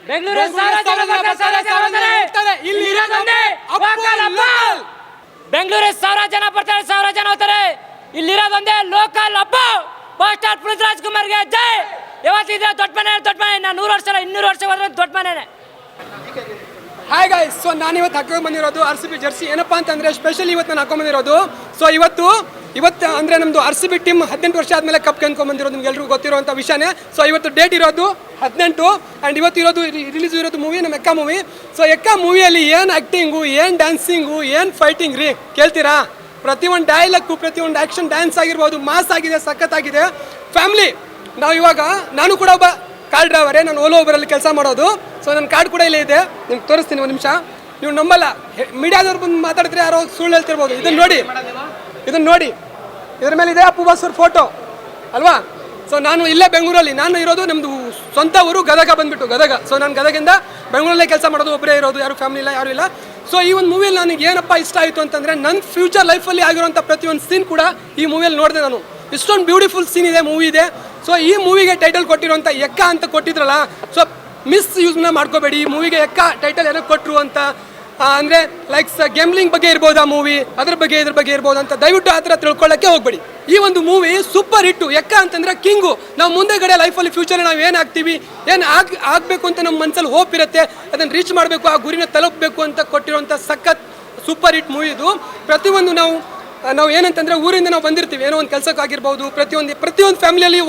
ಬೆಂಗಳೂರು 1000 ಜನ ಬರ್ತಾರೆ, 1000 ಜನ ಹೋಗ್ತಾರೆ. ಇಲ್ಲಿರೋದೊಂದೇ ಲೋಕಲ್ ಹಬ್ಬ. ಫಸ್ಟ್ ಸ್ಟಾರ್ ಪುನೀತ್ ರಾಜ್ಕುಮಾರ್ಗೆ ಜೈ. ಇವತ್ತಿದ್ರೆ ದೊಡ್ಡ ಮನೆ ನಾನು 100 ವರ್ಷ 200 ವರ್ಷ ಹೋದ್ರೆ ದೊಡ್ಡ ಮನೆನೇ. ಹಾಯ್ ಗೈಸ್, ಸೊ ನಾನು ಇವತ್ತು ಹಾಕೊಂಡು ಬಂದಿರೋದು RCB ಜರ್ಸಿ. ಏನಪ್ಪಾ ಅಂತಂದರೆ ಸ್ಪೆಷಲಿ ಇವತ್ತು ನಾನು ಹಾಕೊಂಡು ಬಂದಿರೋದು. ಸೊ ಇವತ್ತು ಅಂದರೆ ನಮ್ಮದು RCB ಟೀಮ್ 18 ವರ್ಷ ಆದಮೇಲೆ ಕಪ್ ಗೆದ್ಕೊಂಡ್ಬಂದಿರೋದು ನಿಮ್ಗೆ ಎಲ್ರಿಗೂ ಗೊತ್ತಿರೋಂಥ ವಿಷಯನೇ. ಸೊ ಇವತ್ತು ಡೇಟ್ ಇರೋದು 18 ಆ್ಯಂಡ್ ಇವತ್ತು ರಿಲೀಸ್ ಇರೋದು ಮೂವಿ ನಮ್ಮ ಎಕ್ಕ ಮೂವಿ. ಸೊ ಎಕ್ಕ ಮೂವಿಯಲ್ಲಿ ಏನು ಆ್ಯಕ್ಟಿಂಗು, ಏನು ಡ್ಯಾನ್ಸಿಂಗು, ಏನು ಫೈಟಿಂಗ್ ರೀ ಕೇಳ್ತೀರಾ? ಪ್ರತಿಯೊಂದು ಡೈಲಾಗು, ಪ್ರತಿಯೊಂದು ಆ್ಯಕ್ಷನ್ ಡ್ಯಾನ್ಸ್ ಆಗಿರ್ಬೋದು, ಮಾಸ್ ಆಗಿದೆ, ಸಖತ್ತಾಗಿದೆ. ಫ್ಯಾಮ್ಲಿ ನಾವು ಇವಾಗ ನಾನು ಕೂಡ ಒಬ್ಬ ಕಾರ್ ಡ್ರೈವರೇ, ನಾನು ಓಲೋ ಊಬರಲ್ಲಿ ಕೆಲಸ ಮಾಡೋದು. ಸೊ ನನ್ನ ಕಾರ್ಡ್ ಕೂಡ ಇಲ್ಲೇ ಇದೆ, ನಿಮ್ಗೆ ತೋರಿಸ್ತೀನಿ ಒಂದು ನಿಮಿಷ. ನೀವು ನಂಬಲ್ಲ, ಮೀಡಿಯಾದವ್ರು ಬಂದು ಮಾತಾಡಿದ್ರೆ ಯಾರೋ ಸುಳ್ಳು ಹೇಳ್ತಿರ್ಬೋದು. ಇದನ್ನು ನೋಡಿ, ಇದ್ರ ಮೇಲೆ ಇದೆ ಅಪ್ಪು ಬಾಸ್ ಅವ್ರ ಫೋಟೋ ಅಲ್ವಾ? ಸೊ ನಾನು ಇಲ್ಲೇ ಬೆಂಗಳೂರಲ್ಲಿ ನಾನು ಇರೋದು, ನಮ್ಮದು ಸ್ವಂತ ಊರು ಗದಗ ಬಂದುಬಿಟ್ಟು ಗದಗ. ಸೊ ನಾನು ಗದಗಿಂದ ಬೆಂಗಳೂರಲ್ಲೇ ಕೆಲಸ ಮಾಡೋದು, ಒಬ್ಬರೇ ಇರೋದು, ಯಾರು ಫ್ಯಾಮಿಲಿ ಇಲ್ಲ, ಯಾರು ಇಲ್ಲ. ಸೊ ಈ ಒಂದು ಮೂವಿಯಲ್ಲಿ ನನಗೆ ಏನಪ್ಪ ಇಷ್ಟ ಆಯಿತು ಅಂತಂದರೆ, ನನ್ನ ಫ್ಯೂಚರ್ ಲೈಫಲ್ಲಿ ಆಗಿರೋಂಥ ಪ್ರತಿಯೊಂದು ಸೀನ್ ಕೂಡ ಈ ಮೂವಿಯಲ್ಲಿ ನೋಡಿದೆ ನಾನು. ಇಷ್ಟೊಂದು ಬ್ಯೂಟಿಫುಲ್ ಸೀನ್ ಇದೆ, ಮೂವಿ ಇದೆ. ಸೊ ಈ ಮೂವಿಗೆ ಟೈಟಲ್ ಕೊಟ್ಟಿರೋಂಥ ಎಕ್ಕ ಅಂತ ಕೊಟ್ಟಿದ್ರಲ್ಲ, ಸೊ ಯೂಸ್ನ ಮಾಡ್ಕೋಬೇಡಿ. ಈ ಮೂವಿಗೆ ಎಕ್ಕ ಟೈಟಲ್ ಏನೋ ಕೊಟ್ಟರು ಅಂತ ಅಂದರೆ ಲೈಕ್ಸ್ ಗೇಮ್ಲಿಂಗ್ ಬಗ್ಗೆ ಇರ್ಬೋದು, ಆ ಮೂವಿ ಇದ್ರ ಬಗ್ಗೆ ಇರ್ಬೋದು ಅಂತ ದಯವಿಟ್ಟು ಆ ಥರ ತಿಳ್ಕೊಳ್ಳೋಕ್ಕೆ ಹೋಗ್ಬೇಡಿ. ಈ ಒಂದು ಮೂವಿ ಸೂಪರ್ ಹಿಟ್ಟು. ಎಕ್ಕ ಅಂತಂದರೆ ಕಿಂಗು. ನಾವು ಮುಂದೆಗಡೆ ಲೈಫಲ್ಲಿ ಫ್ಯೂಚರಲ್ಲಿ ನಾವು ಏನು ಆಗ್ತೀವಿ, ಏನು ಆಗಬೇಕು ಅಂತ ನಮ್ಮ ಮನಸ್ಸಲ್ಲಿ ಹೋಪ್ ಇರುತ್ತೆ, ಅದನ್ನು ರೀಚ್ ಮಾಡಬೇಕು, ಆ ಗುರಿನ ತಲುಪಬೇಕು ಅಂತ ಕೊಟ್ಟಿರೋಂಥ ಸಖತ್ ಸೂಪರ್ ಹಿಟ್ ಮೂವಿ ಇದು. ಪ್ರತಿಯೊಂದು ನಾವು ಏನಂತಂದರೆ ಊರಿಂದ ನಾವು ಬಂದಿರ್ತೀವಿ, ಏನೋ ಒಂದು ಕೆಲಸಕ್ಕಾಗಿರ್ಬೋದು, ಪ್ರತಿಯೊಂದು ಫ್ಯಾಮಿಲಿಯಲ್ಲಿ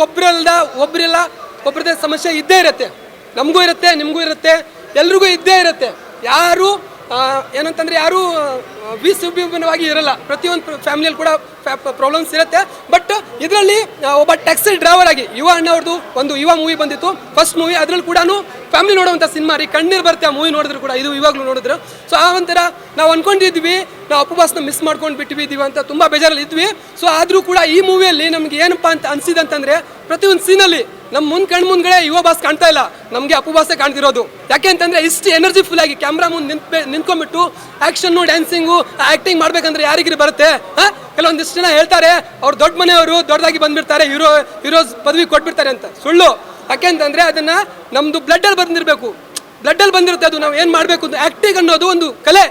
ಒಬ್ಬರದೇ ಸಮಸ್ಯೆ ಇದ್ದೇ ಇರುತ್ತೆ. ನಮಗೂ ಇರುತ್ತೆ, ನಿಮಗೂ ಇರುತ್ತೆ, ಎಲ್ರಿಗೂ ಇದ್ದೇ ಇರುತ್ತೆ. ಯಾರು ಏನಂತಂದರೆ ಯಾರೂ ವಿಭಿನ್ನವಾಗಿ ಇರಲ್ಲ. ಪ್ರತಿಯೊಂದು ಫ್ಯಾಮಿಲಿಯಲ್ಲಿ ಕೂಡ ಪ್ರಾಬ್ಲಮ್ಸ್ ಇರುತ್ತೆ. ಬಟ್ ಇದರಲ್ಲಿ ಒಬ್ಬ ಟ್ಯಾಕ್ಸಿ ಡ್ರೈವರ್ ಆಗಿ ಯುವ ಅಣ್ಣವ್ರದ್ದು ಒಂದು ಯುವ ಮೂವಿ ಬಂದಿತ್ತು, ಫಸ್ಟ್ ಮೂವಿ. ಅದರಲ್ಲಿ ಕೂಡ ಫ್ಯಾಮಿಲಿ ನೋಡುವಂಥ ಸಿನಿಮಾ ರೀ, ಕಣ್ಣೀರು ಬರುತ್ತೆ ಆ ಮೂವಿ ನೋಡಿದ್ರು ಕೂಡ, ಇದು ಇವಾಗಲೂ ನೋಡಿದ್ರು. ಸೊ ಆ ಒಂಥರ ನಾವು ಅಂದ್ಕೊಂಡಿದ್ವಿ, ನಾವು ಅಪ್ಪು ಬಾಸ್ನ ಮಿಸ್ ಮಾಡ್ಕೊಂಡು ಬಿಟ್ಟಿದ್ದೀವಿ ಅಂತ ತುಂಬ ಬೇಜಾರಲ್ಲಿ ಇದ್ವಿ. ಸೊ ಆದರೂ ಕೂಡ ಈ ಮೂವಿಯಲ್ಲಿ ನಮಗೆ ಏನಪ್ಪ ಅಂತ ಅನಿಸಿದಂತಂದರೆ, ಪ್ರತಿಯೊಂದು ಸೀನಲ್ಲಿ ನಮ್ಮ ಕಣ್ಮುಂದ್ಗಡೆ ಯುವ ಬಾಸ್ ಕಾಣ್ತಾ ಇಲ್ಲ, ನಮಗೆ ಅಪ್ಪು ಬಾಸೇ ಕಾಣ್ತಿರೋದು. ಯಾಕೆ ಅಂತಂದರೆ ಇಷ್ಟು ಎನರ್ಜಿಫುಲ್ ಆಗಿ ಕ್ಯಾಮ್ರಾ ಮುಂದೆ ನಿಂತ್ಕೊಂಡ್ಬಿಟ್ಟು ಆ್ಯಕ್ಷನ್ನು, ಡ್ಯಾನ್ಸಿಂಗು, ಆ್ಯಕ್ಟಿಂಗ್ ಮಾಡ್ಬೇಕಂದ್ರೆ ಯಾರಿಗಿರಿ ಬರುತ್ತೆ? ಕೆಲವೊಂದಿಷ್ಟು ಜನ ಹೇಳ್ತಾರೆ ಅವ್ರು ದೊಡ್ಡ ಮನೆಯವರು, ದೊಡ್ಡದಾಗಿ ಬಂದ್ಬಿಡ್ತಾರೆ, ಹೀರೋಸ್ ಪದವಿ ಕೊಟ್ಬಿಡ್ತಾರೆ ಅಂತ. ಸುಳ್ಳು. ಯಾಕೆ ಅಂತಂದರೆ ಅದನ್ನು ನಮ್ಮದು ಬ್ಲಡ್ಡಲ್ಲಿ ಬಂದಿರುತ್ತೆ. ಅದು ನಾವು ಏನು ಮಾಡಬೇಕು, ಆ್ಯಕ್ಟಿಂಗ್ ಅನ್ನೋದು ಒಂದು ಕಲೆ.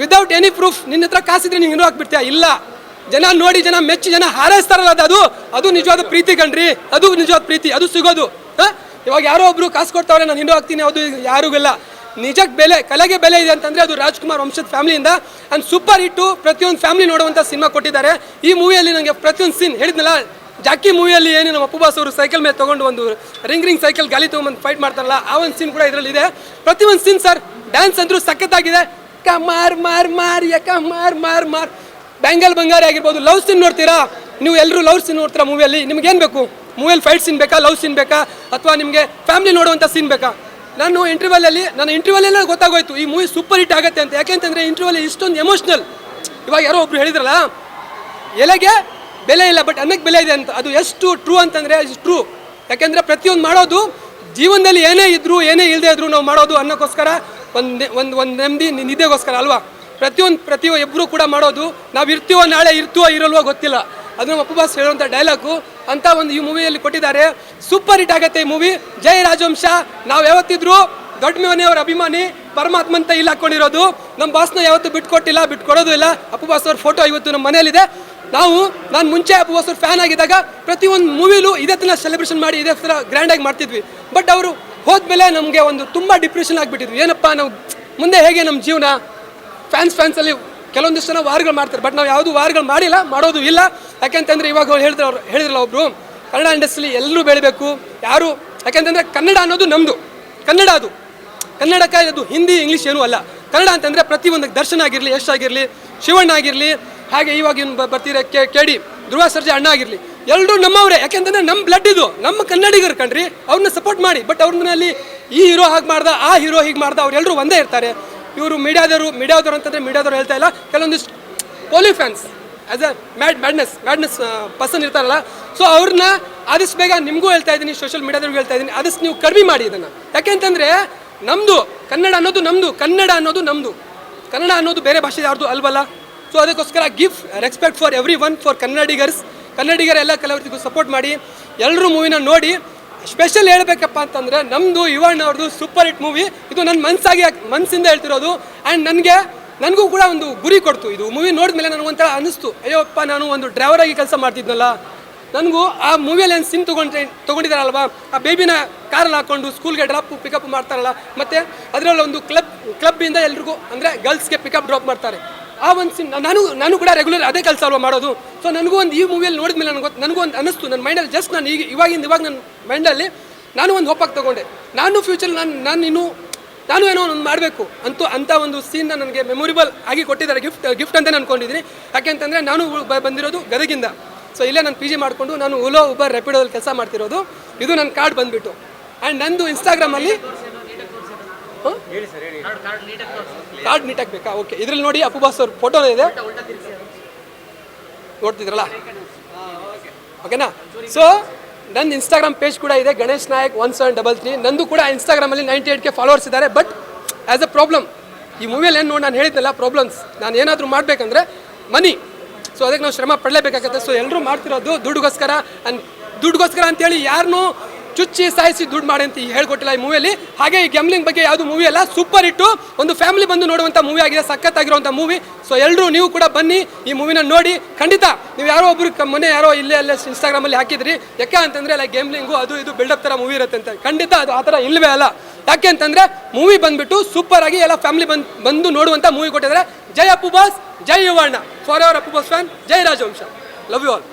ವಿದೌಟ್ ಎನಿ ಪ್ರೂಫ್ ನಿನ್ನ ಹತ್ರ ಕಾಸಿದ್ರೆ ನೀವು ಹೀರೋ ಹಾಕ್ಬಿಡ್ತೀಯ? ಇಲ್ಲ. ಜನ ನೋಡಿ, ಜನ ಮೆಚ್ಚಿ, ಜನ ಹಾರೈಸ್ತಾರಲ್ಲ, ಅದು ನಿಜವಾದ ಪ್ರೀತಿ ಕಣ್ರಿ. ಅದು ನಿಜವಾದ ಪ್ರೀತಿ, ಅದು ಸಿಗೋದು. ಇವಾಗ ಯಾರೋ ಒಬ್ರು ಕಾಸು ಕೊಡ್ತಾವ್ರೆ, ನಾನು ಹೀರೋ ಆಗ್ತೀನಿ, ಅದು ಯಾರಿಗಿಲ್ಲ. ನಿಜಕ್ಕೆ ಬೆಲೆ, ಕಲೆಗೆ ಬೆಲೆ ಇದೆ ಅಂತಂದರೆ ಅದು ರಾಜ್ಕುಮಾರ್ ವಂಶದ ಫ್ಯಾಮಿಲಿಯಿಂದ. ಆ್ಯಂಡ್ ಸೂಪರ್ ಹಿಟ್ಟು, ಪ್ರತಿಯೊಂದು ಫ್ಯಾಮಿಲಿ ನೋಡುವಂಥ ಸಿನಿಮಾ ಕೊಟ್ಟಿದ್ದಾರೆ. ಈ ಮೂವಿಯಲ್ಲಿ ನನಗೆ ಪ್ರತಿಯೊಂದು ಸೀನ್ ಹೇಳಿದ್ನಲ್ಲ, ಜಾಕಿ ಮೂವಿಯಲ್ಲಿ ಏನು ನಮ್ಮ ಅಪ್ಪು ಬಾಸ್ ಅವರು ಸೈಕಲ್ ಮೇಲೆ ತೊಗೊಂಡು ಒಂದು ರಿಂಗ್ ಸೈಕಲ್ ಗಾಲಿ ತೊಗೊಂಡು ಫೈಟ್ ಮಾಡ್ತಾರಲ್ಲ, ಆ ಒಂದು ಸೀನ್ ಕೂಡ ಇದರಲ್ಲಿ ಇದೆ. ಪ್ರತಿಯೊಂದು ಸೀನ್ ಸರ್, ಡ್ಯಾನ್ಸ್ ಅಂದರೂ ಸಖತ್ತಾಗಿದೆ. ಮಾರ್ ಬ್ಯಾಂಗಲ್ ಬಂಗಾರಿ ಆಗಿರ್ಬೋದು. ಲವ್ ಸೀನ್ ನೋಡ್ತೀರಾ ನೀವು? ಎಲ್ಲರೂ ಲವ್ ಸೀನ್ ನೋಡ್ತೀರಾ ಮೂವಿಯಲ್ಲಿ? ನಿಮ್ಗೇನು ಬೇಕು? ಮೂವಿಯಲ್ಲಿ ಫೈಟ್ ಸೀನ್ ಬೇಕಾ, ಲವ್ ಸೀನ್ ಬೇಕಾ, ಅಥವಾ ನಿಮಗೆ ಫ್ಯಾಮಿಲಿ ನೋಡುವಂಥ ಸೀನ್ ಬೇಕಾ? ನನ್ನ ಇಂಟರ್ವ್ಯೂವಲ್ಲೇ ಗೊತ್ತಾಗೋಯ್ತು ಈ ಮೂವಿ ಸೂಪರ್ ಹಿಟ್ ಆಗುತ್ತೆ ಅಂತ. ಯಾಕೆಂತಂದರೆ ಇಂಟರ್ವ್ಯೂವಲ್ಲಿ ಇಷ್ಟೊಂದು ಎಮೋಷ್ನಲ್. ಇವಾಗ ಯಾರೋ ಒಬ್ರು ಹೇಳಿದ್ರಲ್ಲ, ಎಲೆಗೆ ಬೆಲೆ ಇಲ್ಲ ಬಟ್ ಅನ್ನಕ್ಕೆ ಬೆಲೆ ಇದೆ ಅಂತ. ಅದು ಎಷ್ಟು ಟ್ರೂ ಅಂತಂದರೆ ಇಷ್ಟು ಟ್ರೂ. ಯಾಕೆಂದರೆ ಪ್ರತಿಯೊಂದು ಮಾಡೋದು ಜೀವನದಲ್ಲಿ ಏನೇ ಇದ್ದರೂ ಏನೇ ಇಲ್ಲದೆ ಇದ್ದರೂ ನಾವು ಮಾಡೋದು ಅನ್ನೋಕ್ಕೋಸ್ಕರ, ಒಂದು ನೆಮ್ಮದಿ ನಿದ್ದೆಗೋಸ್ಕರ ಅಲ್ವಾ? ಪ್ರತಿಯೊಬ್ಬರು ಕೂಡ ಮಾಡೋದು. ನಾವು ಇರ್ತೀವೋ, ನಾಳೆ ಇರಲ್ವೋ ಗೊತ್ತಿಲ್ಲ. ಅದು ನಮ್ಮ ಅಪ್ಪು ಬಾಸ್ ಹೇಳುವಂಥ ಡೈಲಾಗು ಅಂತ ಒಂದು ಈ ಮೂವಿಯಲ್ಲಿ ಕೊಟ್ಟಿದ್ದಾರೆ. ಸೂಪರ್ ಹಿಟ್ ಆಗುತ್ತೆ ಈ ಮೂವಿ. ಜೈ ರಾಜವಂಶ. ನಾವು ಯಾವತ್ತಿದ್ರು ದೊಡ್ಡ ಮನೆಯವರ ಅಭಿಮಾನಿ, ಪರಮಾತ್ಮ ಅಂತ ಇಲ್ಲಿ ಹಾಕ್ಕೊಂಡಿರೋದು. ನಮ್ಮ ಬಾಸ್ನ ಯಾವತ್ತೂ ಬಿಟ್ಕೊಡೋದು ಇಲ್ಲ. ಅಪ್ಪು ಬಾಸ್ ಅವ್ರ ಫೋಟೋ ಇವತ್ತು ನಮ್ಮ ಮನೇಲಿದೆ. ನಾನು ಮುಂಚೆ ಅಪ್ಪು ಬಾಸ್ ಅವ್ರ ಫ್ಯಾನ್ ಆಗಿದ್ದಾಗ ಪ್ರತಿಯೊಂದು ಮೂವಿಲೂ ಇದೇ ಥರ ಸೆಲೆಬ್ರೇಷನ್ ಮಾಡಿ ಇದೇ ಥರ ಗ್ರ್ಯಾಂಡಾಗಿ ಮಾಡ್ತಿದ್ವಿ. ಬಟ್ ಅವರು ಹೋದ್ಮೇಲೆ ನಮಗೆ ಒಂದು ತುಂಬ ಡಿಪ್ರೆಷನ್ ಆಗಿಬಿಟ್ಟಿದ್ವಿ. ಏನಪ್ಪ ನಾವು ಮುಂದೆ ಹೇಗೆ ನಮ್ಮ ಜೀವನ? ಫ್ಯಾನ್ಸಲ್ಲಿ ಕೆಲವೊಂದಿಷ್ಟು ಜನ ವಾರ್ಗಳು ಮಾಡ್ತಾರೆ, ಬಟ್ ನಾವು ಯಾವುದು ವಾರ್ಗಳು ಮಾಡಿಲ್ಲ, ಮಾಡೋದು ಇಲ್ಲ. ಯಾಕೆಂತಂದರೆ ಇವಾಗ ಹೇಳಿದ್ರಲ್ಲ ಒಬ್ಬರು, ಕನ್ನಡ ಇಂಡಸ್ಟ್ರಿಲಿ ಎಲ್ಲರೂ ಬೆಳಿಬೇಕು ಯಾರು. ಯಾಕೆಂತಂದರೆ ಕನ್ನಡ ಅನ್ನೋದು ನಮ್ಮದು, ಕನ್ನಡಕ್ಕೆ ಅದು ಹಿಂದಿ ಇಂಗ್ಲೀಷ್ ಏನೂ ಅಲ್ಲ. ಕನ್ನಡ ಅಂತಂದರೆ ಪ್ರತಿಯೊಂದು ದರ್ಶನ್ ಆಗಿರಲಿ, ಯಶ್ ಆಗಿರಲಿ, ಶಿವಣ್ಣ ಆಗಿರಲಿ, ಹಾಗೆ ಇವಾಗ ಬರ್ತೀರ KD ಧ್ರುವ ಸರ್ಜಾ ಅಣ್ಣ ಆಗಿರಲಿ, ಎಲ್ಲರೂ ನಮ್ಮವರೇ. ಯಾಕೆಂತಂದರೆ ನಮ್ಮ ಬ್ಲಡ್ ಇದು, ನಮ್ಮ ಕನ್ನಡಿಗರು ಕಣ್ರಿ. ಅವ್ರನ್ನ ಸಪೋರ್ಟ್ ಮಾಡಿ. ಬಟ್ ಅವ್ರಲ್ಲಿ ಈ ಹೀರೋ ಹಾಗೆ ಮಾಡ್ದ, ಆ ಹೀರೋ ಹೀಗೆ ಮಾಡ್ದ, ಅವರೆಲ್ಲರೂ ಒಂದೇ ಇರ್ತಾರೆ. ಇವರು ಮೀಡಿಯಾದವರು ಅಂತಂದರೆ ಮೀಡಿಯಾದವ್ರು ಹೇಳ್ತಾ ಇಲ್ಲ, ಕೆಲವೊಂದಿಷ್ಟು Kohli fans as a madness person ಇರ್ತಾರಲ್ಲ. ಸೊ ಅವ್ರನ್ನ ಆದಷ್ಟು ಬೇಗ ನಿಮಗೂ ಹೇಳ್ತಾ ಇದ್ದೀನಿ, ಸೋಷಿಯಲ್ ಮೀಡಿಯಾದವ್ರಿಗೂ ಹೇಳ್ತಾ ಇದ್ದೀನಿ, ಆದಷ್ಟು ನೀವು ಕಡಿಮೆ ಮಾಡಿ ಇದನ್ನು. ಯಾಕೆಂತಂದರೆ ನಮ್ಮದು ಕನ್ನಡ ಅನ್ನೋದು ನಮ್ಮದು. ಕನ್ನಡ ಅನ್ನೋದು ಬೇರೆ ಭಾಷೆ ಯಾರ್ದು ಅಲ್ವಲ್ಲ. ಸೊ ಅದಕ್ಕೋಸ್ಕರ give respect for every one, for ಕನ್ನಡಿಗರ ಎಲ್ಲ ಕಲಾವಿದರಿಗೂ ಸಪೋರ್ಟ್ ಮಾಡಿ. ಎಲ್ಲರೂ ಮೂವಿನ ನೋಡಿ ಸ್ಪೆಷಲ್ ಹೇಳ್ಬೇಕಪ್ಪ ಅಂತಂದರೆ ನಮ್ಮದು ಯುವಣ್ಣ ಅವ್ರದ್ದು ಸೂಪರ್ ಹಿಟ್ ಮೂವಿ. ಇದು ನನ್ನ ಮನಸ್ಸಿಂದ ಹೇಳ್ತಿರೋದು. ಆ್ಯಂಡ್ ನನಗೂ ಕೂಡ ಒಂದು ಗುರಿ ಕೊಡ್ತು. ಇದು ಮೂವಿ ನೋಡಿದ್ಮೇಲೆ ನನಗೊಂಥರ ಅನ್ನಿಸ್ತು, ಅಯ್ಯೋಪ್ಪ ನಾನು ಒಂದು ಡ್ರೈವರಾಗಿ ಕೆಲಸ ಮಾಡ್ತಿದ್ನಲ್ಲ, ನನಗೂ ಆ ಮೂವಿಯಲ್ಲಿ ಏನು ಸೀನ್ ತೊಗೊಂಡಿದ್ದಾರಲ್ವ, ಆ ಬೇಬಿನ ಕಾರಲ್ಲಿ ಹಾಕ್ಕೊಂಡು ಸ್ಕೂಲ್ಗೆ ಡ್ರಾಪ್ ಪಿಕಪ್ ಮಾಡ್ತಾರಲ್ಲ, ಮತ್ತು ಅದರಲ್ಲಿ ಒಂದು ಕ್ಲಬ್ಬಿಂದ ಎಲ್ರಿಗೂ ಅಂದರೆ ಗರ್ಲ್ಸ್ಗೆ ಪಿಕಪ್ ಡ್ರಾಪ್ ಮಾಡ್ತಾರೆ. ಆ ಒಂದು ಸೀನ್ ನಾನು ಕೂಡ ರೆಗ್ಯುಲರ್ ಅದೇ ಕೆಲಸ ಅಲ್ವಾ ಮಾಡೋದು. ಸೊ ನನಗೂ ಒಂದು ಈ ಮೂವಿಯಲ್ಲಿ ನೋಡಿದ್ಮೇಲೆ ನನಗೂ ಒಂದು ಅನ್ನಿಸ್ತು ನನ್ನ ಮೈಂಡಲ್ಲಿ. ಜಸ್ಟ್ ನಾನು ಇವಾಗ ನನ್ನ ಮೈಂಡಲ್ಲಿ ನಾನು ಒಂದು ಹೋಪಾಗಿ ತೊಗೊಂಡೆ, ನಾನು ಫ್ಯೂಚರ್ ನಾನು ಏನೋ ಒಂದು ಮಾಡಬೇಕು ಅಂಥ ಒಂದು ಸೀನ್ನ ನನಗೆ ಮೆಮೊರಿಬಲ್ ಆಗಿ ಕೊಟ್ಟಿದ್ದಾರೆ. ಗಿಫ್ಟ್ ಅಂತ ಅಂದ್ಕೊಂಡಿದ್ದೀನಿ. ಯಾಕೆಂತಂದರೆ ನಾನು ಬಂದಿರೋದು ಗದಗಿಂದ. ಸೊ ಇಲ್ಲೇ ನಾನು PG ಮಾಡಿಕೊಂಡು ನಾನು ಓಲೋ ಉಬರ್ ರ್ಯಾಪಿಡೋದಲ್ಲಿ ಕೆಲಸ ಮಾಡ್ತಿರೋದು. ಇದು ನನ್ನ ಕಾರ್ಡ್ ಬಂದುಬಿಟ್ಟು. ಆ್ಯಂಡ್ ನಂದು ಇನ್ಸ್ಟಾಗ್ರಾಮಲ್ಲಿ ಕಾರ್ಡ್ ನೀಟಾಗಿ ಬೇಕಾ? ಓಕೆ, ಇದ್ರಲ್ಲಿ ನೋಡಿ ಅಪ್ಪು ಬಾಸ್ ಅವ್ರ ಫೋಟೋನೇ ಇದೆ, ನೋಡ್ತಿದ್ರಲ್ಲ, ಓಕೆನಾ? ಸೊ ನನ್ನ ಇನ್ಸ್ಟಾಗ್ರಾಮ್ ಪೇಜ್ ಕೂಡ ಇದೆ, ಗಣೇಶ್ ನಾಯಕ್ 1733. ನಂದು ಕೂಡ ಇನ್ಸ್ಟಾಗ್ರಾಮಲ್ಲಿ 98K ಫಾಲೋವರ್ಸ್ ಇದ್ದಾರೆ. ಬಟ್ ಆ್ಯಸ್ ಅ ಪ್ರಾಬ್ಲಮ್ ಈ ಮೂವಿಯಲ್ಲಿ ಏನು ನೋಡಿ ನಾನು ಹೇಳಿದ್ನಲ್ಲ ಪ್ರಾಬ್ಲಮ್ಸ್, ನಾನು ಏನಾದರೂ ಮಾಡಬೇಕಂದ್ರೆ ಮನಿ. ಸೊ ಅದಕ್ಕೆ ನಾವು ಶ್ರಮ ಪಡಲೇಬೇಕಾಗತ್ತೆ. ಸೊ ಎಲ್ಲರೂ ಮಾಡ್ತಿರೋದು ದುಡ್ಡುಗೋಸ್ಕರ ಅಂತೇಳಿ ಯಾರನ್ನೂ ಚುಚ್ಚಿ ಸಾಯಿಸಿ ದುಡ್ಡು ಮಾಡಿ ಅಂತ ಹೇಳ್ಕೊಟ್ಟಿಲ್ಲ ಈ ಮೂವಿಯಲ್ಲಿ. ಹಾಗೆ ಈ ಗ್ಯಾಮ್ಲಿಂಗ್ ಬಗ್ಗೆ ಯಾವುದು ಮೂವಿ ಅಲ್ಲ, ಸೂಪರ್ ಹಿಟ್ಟು, ಒಂದು ಫ್ಯಾಮಿಲಿ ಬಂದು ನೋಡುವಂಥ ಮೂವಿ ಆಗಿದೆ, ಸಖತ್ತಾಗಿರುವಂಥ ಮೂವಿ. ಸೊ ಎಲ್ಲರೂ ನೀವು ಕೂಡ ಬನ್ನಿ, ಈ ಮೂವಿನ ನೋಡಿ. ಖಂಡಿತ ನೀವು ಯಾರೋ ಒಬ್ರು ಮೊನ್ನೆ ಯಾರೋ ಇಲ್ಲೇ ಇನ್ಸ್ಟಾಗ್ರಾಮಲ್ಲಿ ಹಾಕಿದ್ರಿ, ಯಾಕೆ ಅಂತಂದರೆ ಲೈಕ್ ಗೇಮ್ಲಿಂಗು ಅದು ಇದು ಬಿಲ್ಡಪ್ ಥರ ಮೂವಿ ಇರುತ್ತೆ ಅಂತ. ಖಂಡಿತ ಅದು ಆ ಥರ ಇಲ್ಲವೇ ಅಲ್ಲ. ಯಾಕೆ ಅಂತಂದರೆ ಮೂವಿ ಬಂದುಬಿಟ್ಟು ಸೂಪರ್ ಆಗಿ ಎಲ್ಲ ಫ್ಯಾಮಿಲಿ ಬಂದು ನೋಡುವಂಥ ಮೂವಿ ಕೊಟ್ಟಿದ್ದಾರೆ. ಜೈ ಅಪ್ಪು ಬಾಸ್, ಜೈ Yuvanna, for our Appu boss fan, ಜೈ ರಾಜವಂಶ, ಲವ್ ಯು ಆಲ್.